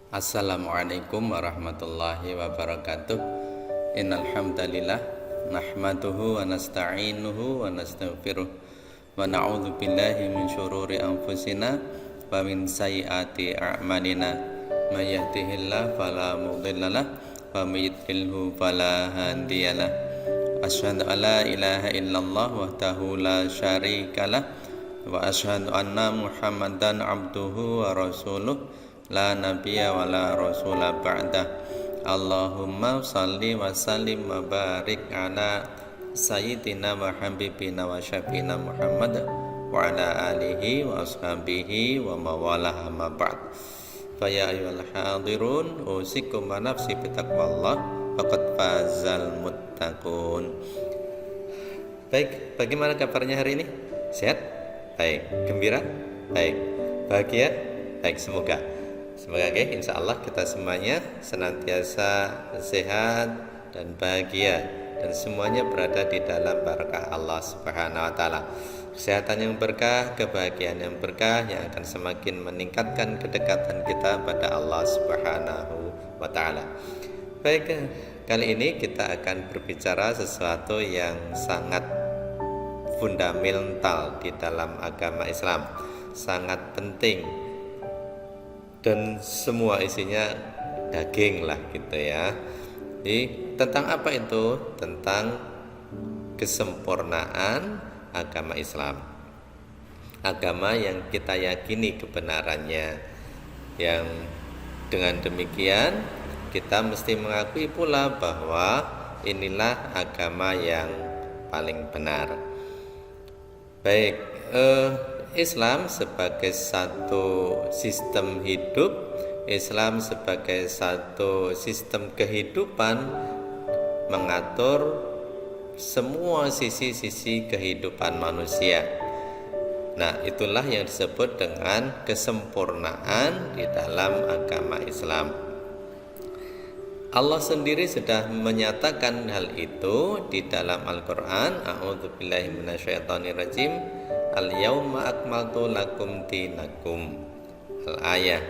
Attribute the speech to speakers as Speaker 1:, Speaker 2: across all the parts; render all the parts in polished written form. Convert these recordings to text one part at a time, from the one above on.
Speaker 1: Assalamualaikum warahmatullahi wabarakatuh. Innal hamdalillah nahmaduhu wa nasta'inuhu wa nastaghfiruh wa na'udzu billahi min syururi anfusina wa min sayyiati a'malina. May yahdihillahu fala mudhillalah wa may yudlilhu fala hadiyalah. Asyhadu an la ilaha illallah wahdahu la syarikalah wa asyhadu anna Muhammadan abduhu wa rasuluh la nabiyya wa la rasula ba'dah. Allahumma salli wa sallim wa barik ala sayyidina wa habibina wa syafiina Muhammad wa ala alihi wa ashabihi wa mawalah amma ba'd. Fa ya ayyuhal hadirun usikum wa nafsi bitaqwallah faqad fazal muttaqun. Baik, bagaimana kabarnya hari ini? Sehat? Baik. Gembira? Baik. Bahagia? Baik, semoga insya Allah kita semuanya senantiasa sehat dan bahagia, dan semuanya berada di dalam barakah Allah Subhanahu wa Ta'ala. Kesehatan yang berkah, kebahagiaan yang berkah, yang akan semakin meningkatkan kedekatan kita pada Allah Subhanahu wa Ta'ala. Baik, kali ini kita akan berbicara sesuatu yang sangat fundamental di dalam agama Islam, sangat penting, dan semua isinya daging lah gitu ya. Jadi tentang apa itu? Tentang kesempurnaan agama Islam, agama yang kita yakini kebenarannya, yang dengan demikian kita mesti mengakui pula bahwa inilah agama yang paling benar. Baik, Islam sebagai satu sistem hidup, Islam sebagai satu sistem kehidupan mengatur semua sisi-sisi kehidupan manusia. Nah, itulah yang disebut dengan kesempurnaan di dalam agama Islam. Allah sendiri sudah menyatakan hal itu di dalam Al-Quran. A'udzubillahi minasyaitonirrajim. Al-yawma akmaltu lakum dinakum. Al-ayah.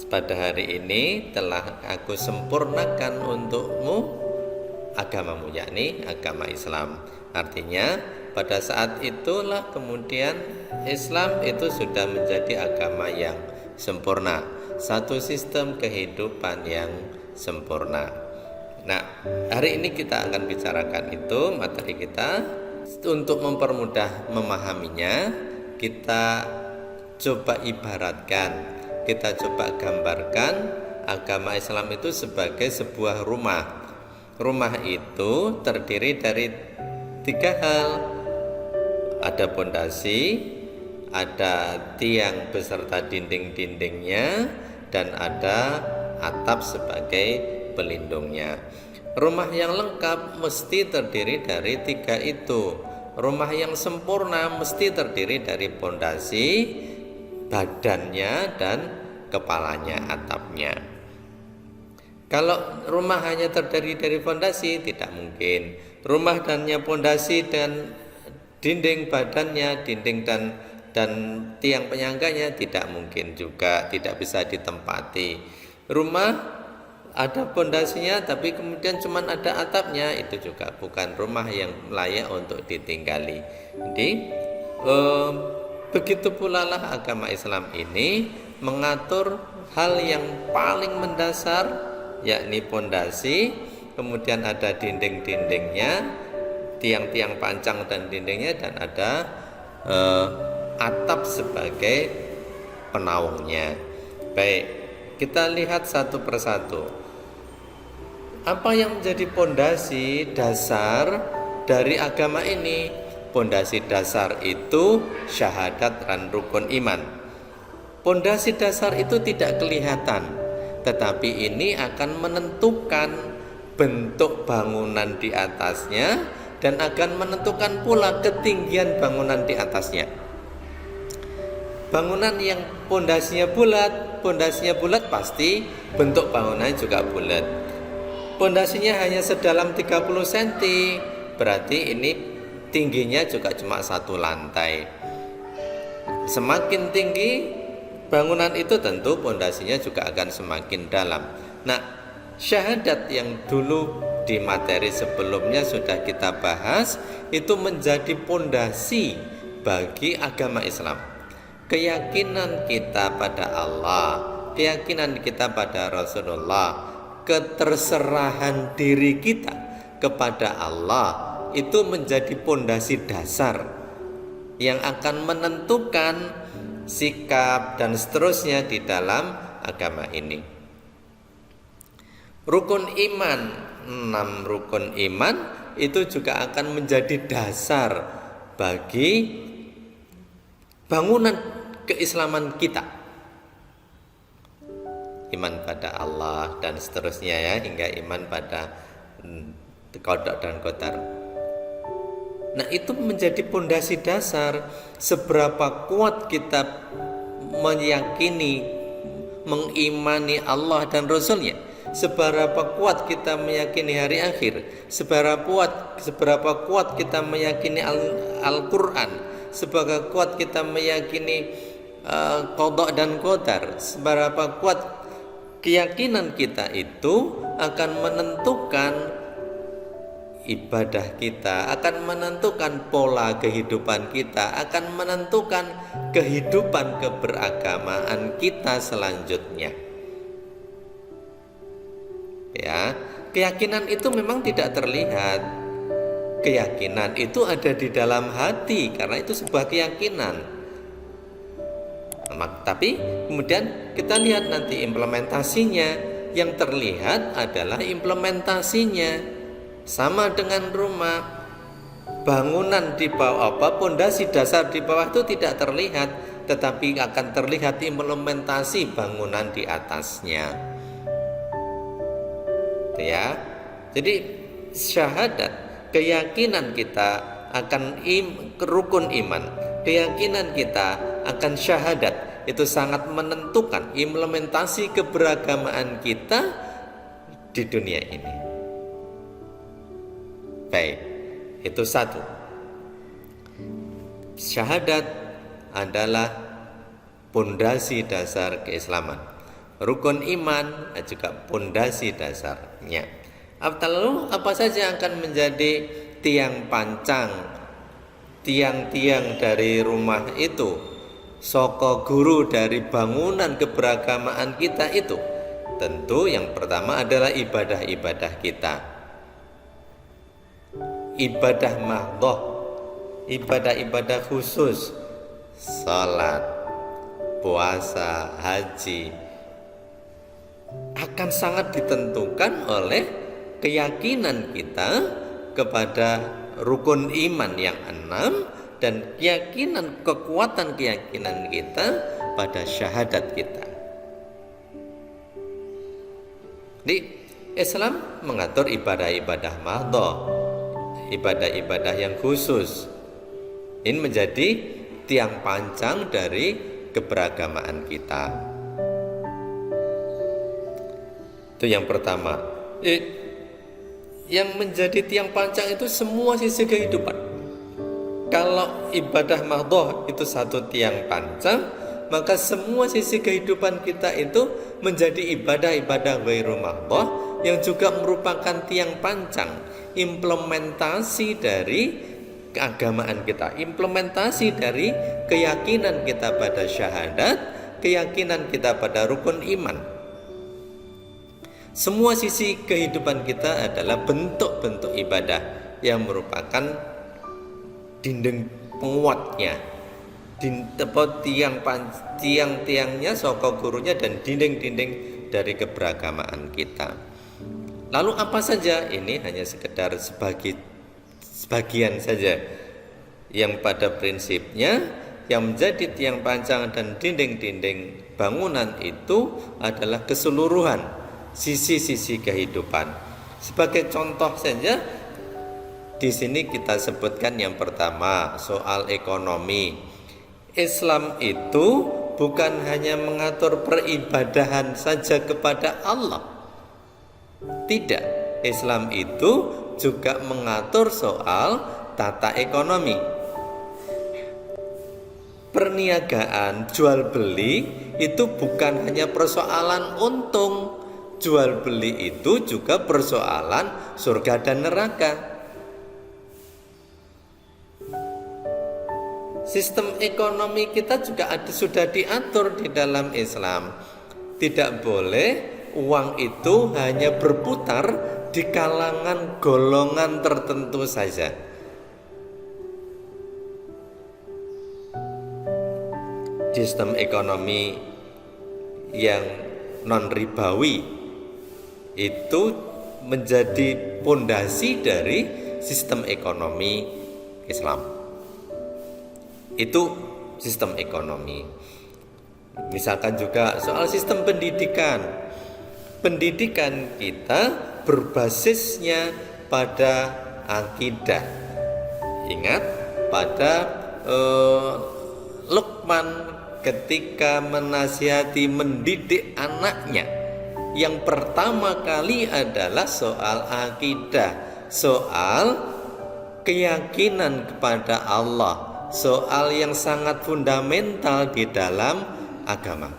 Speaker 1: Pada hari ini telah aku sempurnakan untukmu agamamu, yakni agama Islam. Artinya pada saat itulah kemudian Islam itu sudah menjadi agama yang sempurna, satu sistem kehidupan yang sempurna. Nah, hari ini kita akan bicarakan itu, materi kita. Untuk mempermudah memahaminya, kita coba ibaratkan, kita coba gambarkan agama Islam itu sebagai sebuah rumah. Rumah itu terdiri dari 3 hal. Ada pondasi, ada tiang beserta dinding-dindingnya, dan ada atap sebagai pelindungnya. Rumah yang lengkap mesti terdiri dari 3 itu. Rumah yang sempurna mesti terdiri dari pondasi, badannya, dan kepalanya, atapnya. Kalau rumah hanya terdiri dari pondasi, tidak mungkin. Rumah dannya pondasi dan dinding badannya, dinding dan tiang penyangganya, tidak mungkin juga, tidak bisa ditempati. Rumah ada pondasinya tapi kemudian cuma ada atapnya, itu juga bukan rumah yang layak untuk ditinggali. Jadi begitu pula lah agama Islam ini mengatur hal yang paling mendasar, yakni pondasi, kemudian ada dinding-dindingnya, tiang-tiang pancang dan dindingnya, dan ada atap sebagai penaungnya. Baik, kita lihat satu persatu. Apa yang menjadi pondasi dasar dari agama ini? Pondasi dasar itu syahadat dan rukun iman. Pondasi dasar itu tidak kelihatan, tetapi ini akan menentukan bentuk bangunan di atasnya dan akan menentukan pula ketinggian bangunan di atasnya. Bangunan yang pondasinya bulat pasti bentuk bangunannya juga bulat. Pondasinya hanya sedalam 30 cm, berarti ini tingginya juga cuma 1 lantai. Semakin tinggi bangunan itu tentu pondasinya juga akan semakin dalam. Nah, syahadat yang dulu di materi sebelumnya sudah kita bahas, itu menjadi pondasi bagi agama Islam. Keyakinan kita pada Allah, keyakinan kita pada Rasulullah, keterserahan diri kita kepada Allah, itu menjadi pondasi dasar yang akan menentukan sikap dan seterusnya di dalam agama ini. Rukun iman, 6 rukun iman itu juga akan menjadi dasar bagi bangunan keislaman kita. Iman pada Allah dan seterusnya ya, hingga iman pada qada dan qadar. Nah, itu menjadi pondasi dasar seberapa kuat kita meyakini, mengimani Allah dan Rasulnya, seberapa kuat kita meyakini hari akhir, seberapa kuat kita meyakini Al-Quran, seberapa kuat kita meyakini qada dan qadar, seberapa kuat keyakinan kita itu akan menentukan ibadah kita, akan menentukan pola kehidupan kita, akan menentukan kehidupan keberagamaan kita selanjutnya. Ya, keyakinan itu memang tidak terlihat. Keyakinan itu ada di dalam hati karena itu sebuah keyakinan. Tapi kemudian kita lihat nanti implementasinya. Yang terlihat adalah implementasinya. Sama dengan rumah, bangunan di bawah, pondasi dasar di bawah itu tidak terlihat, tetapi akan terlihat implementasi bangunan di atasnya. Ya, jadi syahadat, keyakinan kita akan rukun iman, keyakinan kita akan syahadat, itu sangat menentukan implementasi keberagamaan kita di dunia ini. Baik, itu satu. Syahadat adalah pondasi dasar keislaman. Rukun iman juga pondasi dasarnya. Lalu apa saja akan menjadi tiang pancang, tiang-tiang dari rumah itu, soko guru dari bangunan keberagamaan kita itu? Tentu yang pertama adalah ibadah-ibadah kita. Ibadah mahdhah, ibadah-ibadah khusus, salat, puasa, haji, akan sangat ditentukan oleh keyakinan kita kepada rukun iman yang 6 dan kekuatan keyakinan kita pada syahadat kita. Di Islam mengatur ibadah-ibadah mahdhah, ibadah-ibadah yang khusus. Ini menjadi tiang pancang dari keberagamaan kita. Itu yang pertama. Yang menjadi tiang pancang itu semua sisi kehidupan. Kalau ibadah mahdhah itu satu tiang pancang, maka semua sisi kehidupan kita itu menjadi ibadah-ibadah ghairu mahdhah yang juga merupakan tiang pancang, implementasi dari keagamaan kita, implementasi dari keyakinan kita pada syahadat, keyakinan kita pada rukun iman. Semua sisi kehidupan kita adalah bentuk-bentuk ibadah yang merupakan dinding penguatnya, tiang-tiangnya, sokok gurunya, dan dinding-dinding dari keberagamaan kita. Lalu apa saja? Ini hanya sekedar sebagian saja yang pada prinsipnya yang menjadi tiang pancang dan dinding-dinding bangunan itu adalah keseluruhan sisi-sisi kehidupan. Sebagai contoh saja, di sini kita sebutkan yang pertama soal ekonomi. Islam itu bukan hanya mengatur peribadahan saja kepada Allah. Tidak, Islam itu juga mengatur soal tata ekonomi. perniagaan jual beli itu bukan hanya persoalan untung. Jual beli itu juga persoalan surga dan neraka. Sistem ekonomi kita juga sudah diatur di dalam Islam. Tidak boleh uang itu hanya berputar di kalangan golongan tertentu saja. Sistem ekonomi yang non-ribawi itu menjadi pondasi dari sistem ekonomi Islam. Itu sistem ekonomi. Misalkan juga soal sistem pendidikan. Pendidikan kita berbasisnya pada akidah. Ingat pada Luqman ketika menasihati mendidik anaknya, yang pertama kali adalah soal akidah, soal keyakinan kepada Allah, soal yang sangat fundamental di dalam agama.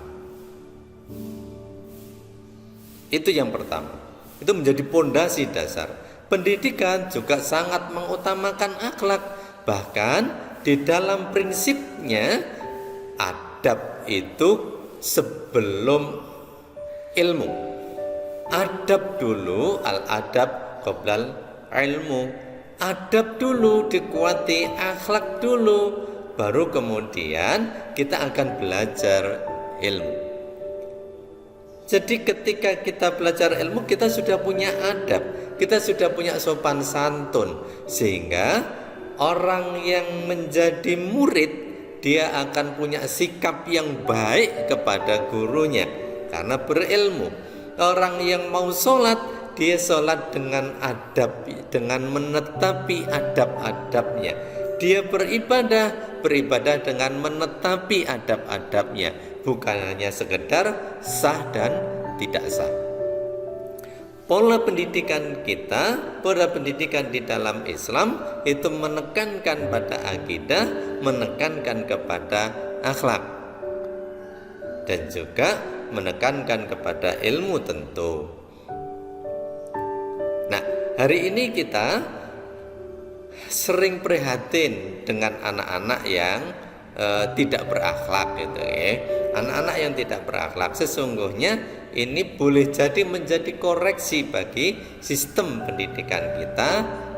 Speaker 1: Itu yang pertama. Itu menjadi pondasi dasar. Pendidikan juga sangat mengutamakan akhlak. Bahkan di dalam prinsipnya adab itu sebelum ilmu. Adab dulu, al-adab qoblal ilmu. Adab dulu dikuati, akhlak dulu, baru kemudian kita akan belajar ilmu. Jadi ketika kita belajar ilmu, kita sudah punya adab, kita sudah punya sopan santun, sehingga orang yang menjadi murid dia akan punya sikap yang baik kepada gurunya karena berilmu. Orang yang mau sholat, dia sholat dengan adab, dengan menetapi adab-adabnya. Dia beribadah dengan menetapi adab-adabnya, bukan hanya sekedar sah dan tidak sah. Pola pendidikan kita, pola pendidikan di dalam Islam itu menekankan pada akidah, menekankan kepada akhlak, dan juga menekankan kepada ilmu tentu. Nah, hari ini kita sering prihatin dengan anak-anak yang tidak berakhlak gitu ya. Anak-anak yang tidak berakhlak sesungguhnya ini boleh jadi menjadi koreksi bagi sistem pendidikan kita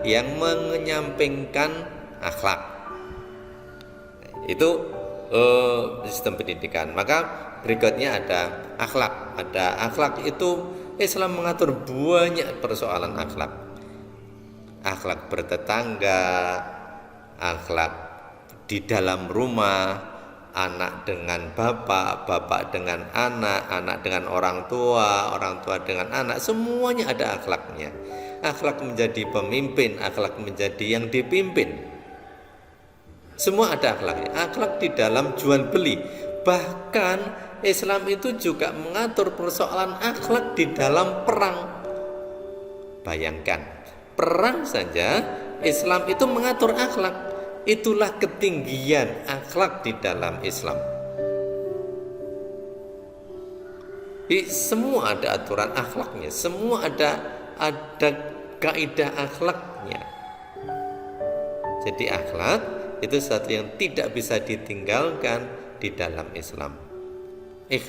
Speaker 1: yang menyampingkan akhlak. Itu sistem pendidikan. Maka berikutnya ada akhlak. Ada akhlak itu Islam mengatur banyak persoalan akhlak. Akhlak bertetangga, akhlak di dalam rumah, anak dengan bapak, bapak dengan anak, anak dengan orang tua dengan anak, semuanya ada akhlaknya. Akhlak menjadi pemimpin, akhlak menjadi yang dipimpin, semua ada akhlaknya. Akhlak di dalam jual beli. Bahkan Islam itu juga mengatur persoalan akhlak di dalam perang. Bayangkan, perang saja Islam itu mengatur akhlak. Itulah ketinggian akhlak di dalam Islam. Semua ada aturan akhlaknya, semua ada kaidah akhlaknya. Jadi akhlak itu sesuatu yang tidak bisa ditinggalkan di dalam Islam.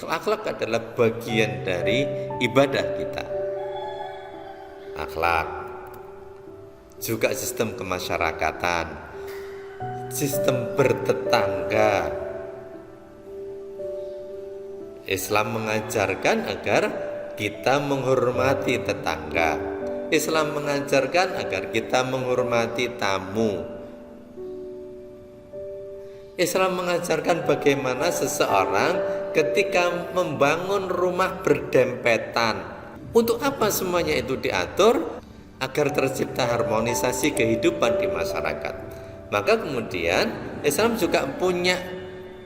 Speaker 1: Akhlak adalah bagian dari ibadah kita. Akhlak juga sistem kemasyarakatan, sistem bertetangga. Islam mengajarkan agar kita menghormati tetangga. Islam mengajarkan agar kita menghormati tamu. Islam mengajarkan bagaimana seseorang ketika membangun rumah berdempetan. Untuk apa semuanya itu diatur? Agar tercipta harmonisasi kehidupan di masyarakat. Maka kemudian Islam juga punya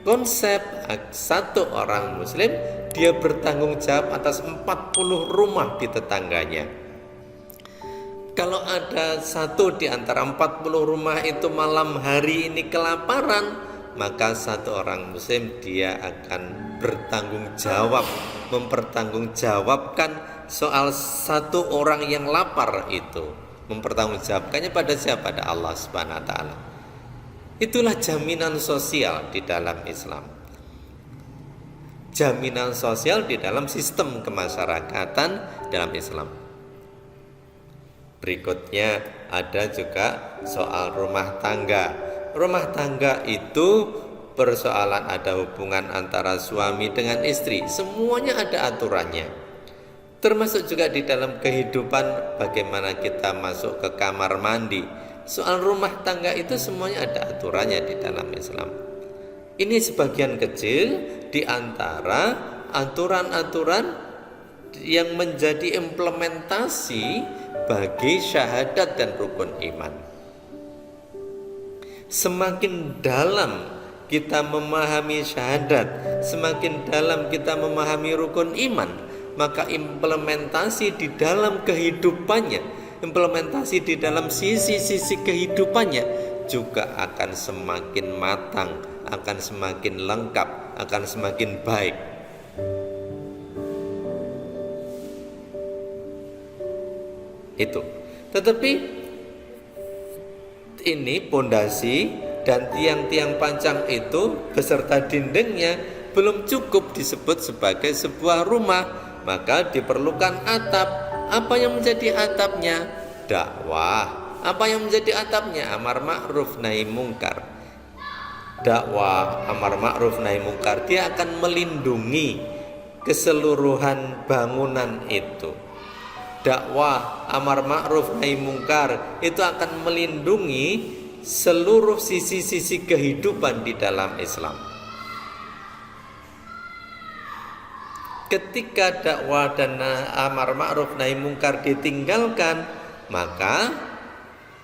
Speaker 1: konsep satu orang muslim dia bertanggung jawab atas 40 rumah di tetangganya. Kalau ada satu di antara 40 rumah itu malam hari ini kelaparan,
Speaker 2: maka satu orang muslim dia akan bertanggung jawab, mempertanggungjawabkan soal satu orang yang lapar itu, mempertanggungjawabkannya pada siapa? Pada Allah Subhanahu wa taala. Itulah jaminan sosial di dalam Islam. Jaminan sosial di dalam sistem kemasyarakatan dalam Islam. Berikutnya ada juga soal rumah tangga. Rumah tangga itu persoalan ada hubungan antara suami dengan istri. Semuanya ada aturannya. Termasuk juga di dalam kehidupan bagaimana kita masuk ke kamar mandi. Soal rumah tangga itu semuanya ada aturannya di dalam Islam. Ini sebagian kecil di antara aturan-aturan yang menjadi implementasi bagi syahadat dan rukun iman. Semakin dalam kita memahami syahadat, semakin dalam kita memahami rukun iman, maka implementasi di dalam kehidupannya, implementasi di dalam sisi-sisi kehidupannya juga akan semakin matang, akan semakin lengkap, akan semakin baik. Itu. Tetapi ini pondasi dan tiang-tiang pancang itu beserta dindingnya belum cukup disebut sebagai sebuah rumah, maka diperlukan atap. Apa yang menjadi atapnya? Dakwah. Apa yang menjadi atapnya? Amar ma'ruf nahi mungkar. Dakwah, amar ma'ruf nahi mungkar, dia akan melindungi keseluruhan bangunan itu. Dakwah, amar ma'ruf nahi mungkar itu akan melindungi seluruh sisi-sisi kehidupan di dalam Islam. Ketika dakwah dan amar ma'ruf nahi mungkar ditinggalkan, maka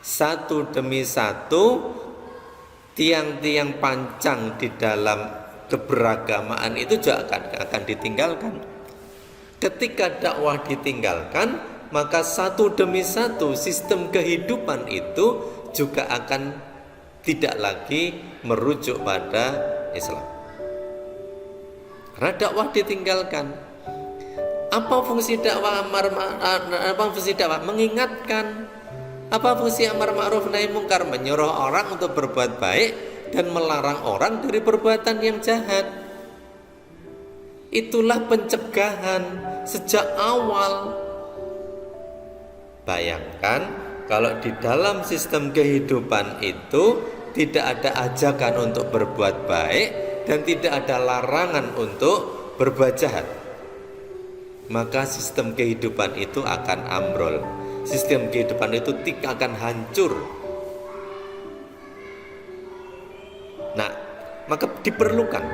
Speaker 2: satu demi satu tiang-tiang pancang di dalam keberagamaan itu juga akan ditinggalkan. Ketika dakwah ditinggalkan, maka satu demi satu sistem kehidupan itu juga akan tidak lagi merujuk pada Islam. Karena dakwah ditinggalkan. Apa fungsi dakwah? Apa fungsi dakwah? Mengingatkan. Apa fungsi amar ma'ruf nahi mungkar? Menyuruh orang untuk berbuat baik dan melarang orang dari perbuatan yang jahat. Itulah pencegahan sejak awal. Bayangkan kalau di dalam sistem kehidupan itu tidak ada ajakan untuk berbuat baik dan tidak ada larangan untuk berbuat jahat, maka sistem kehidupan itu akan ambrol. Sistem kehidupan itu akan hancur. Nah, maka diperlukan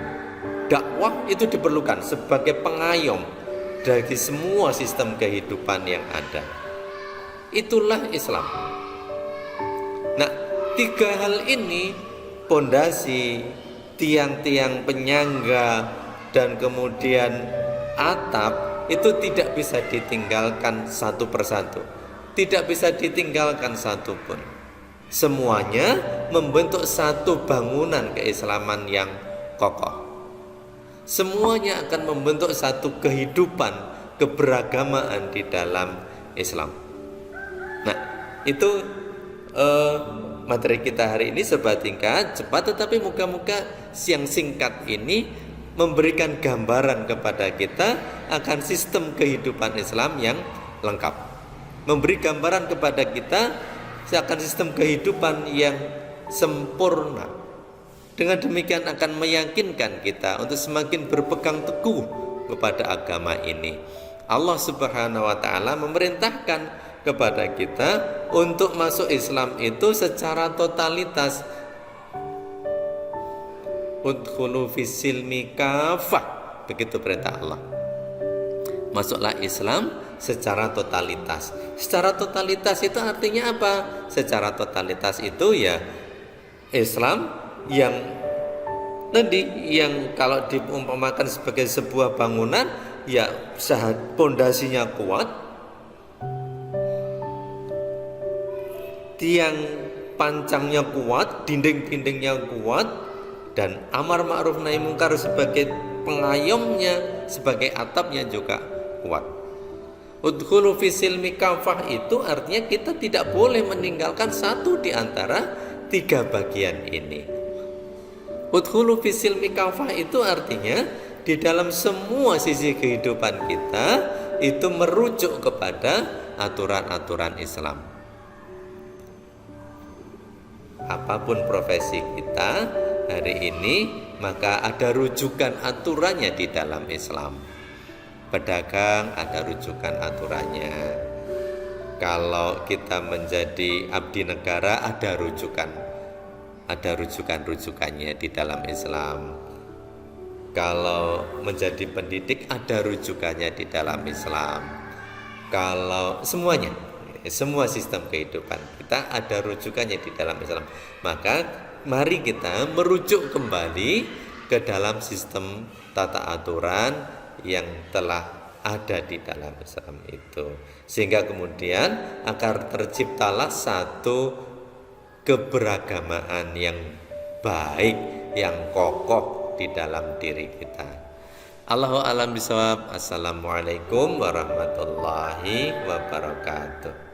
Speaker 2: dakwah, itu diperlukan sebagai pengayom dari semua sistem kehidupan yang ada. Itulah Islam. Nah, tiga hal ini, pondasi, tiang-tiang penyangga, dan kemudian atap, itu tidak bisa ditinggalkan satu persatu. Tidak bisa ditinggalkan satu pun. Semuanya membentuk satu bangunan keislaman yang kokoh. Semuanya akan membentuk satu kehidupan keberagamaan di dalam Islam. Nah, itu materi kita hari ini serba tingkat, cepat, tetapi moga-moga yang singkat ini memberikan gambaran kepada kita akan sistem kehidupan Islam yang lengkap. Memberi gambaran kepada kita akan sistem kehidupan yang sempurna. Dengan demikian akan meyakinkan kita untuk semakin berpegang teguh kepada agama ini. Allah Subhanahu wa taala memerintahkan kepada kita untuk masuk Islam itu secara totalitas. Udkhulu fis-silmi kafah, begitu perintah Allah. Masuklah Islam secara totalitas. Secara totalitas itu artinya apa? Secara totalitas itu ya Islam yang nanti yang kalau diumpamakan sebagai sebuah bangunan, ya pondasinya kuat, tiang pancangnya kuat, dinding-dindingnya kuat, dan amar ma'ruf nahi mungkar sebagai pengayomnya, sebagai atapnya juga kuat. Udkhulu fi silmi kafah itu artinya kita tidak boleh meninggalkan satu di antara tiga bagian ini. Udkhulu fi silmi kafah itu artinya di dalam semua sisi kehidupan kita itu merujuk kepada aturan-aturan Islam. Apapun profesi kita hari ini, maka ada rujukan aturannya di dalam Islam. Pedagang ada rujukan aturannya. Kalau kita menjadi abdi negara ada rujukan-rujukannya di dalam Islam. Kalau menjadi pendidik ada rujukannya di dalam Islam. Kalau semuanya, semua sistem kehidupan kita ada rujukannya di dalam Islam. Maka mari kita merujuk kembali ke dalam sistem tata aturan yang telah ada di dalam Islam itu, sehingga kemudian akan terciptalah satu keberagamaan yang baik, yang kokoh di dalam diri kita. Allahu a'lam bishawab. Assalamualaikum warahmatullahi wabarakatuh.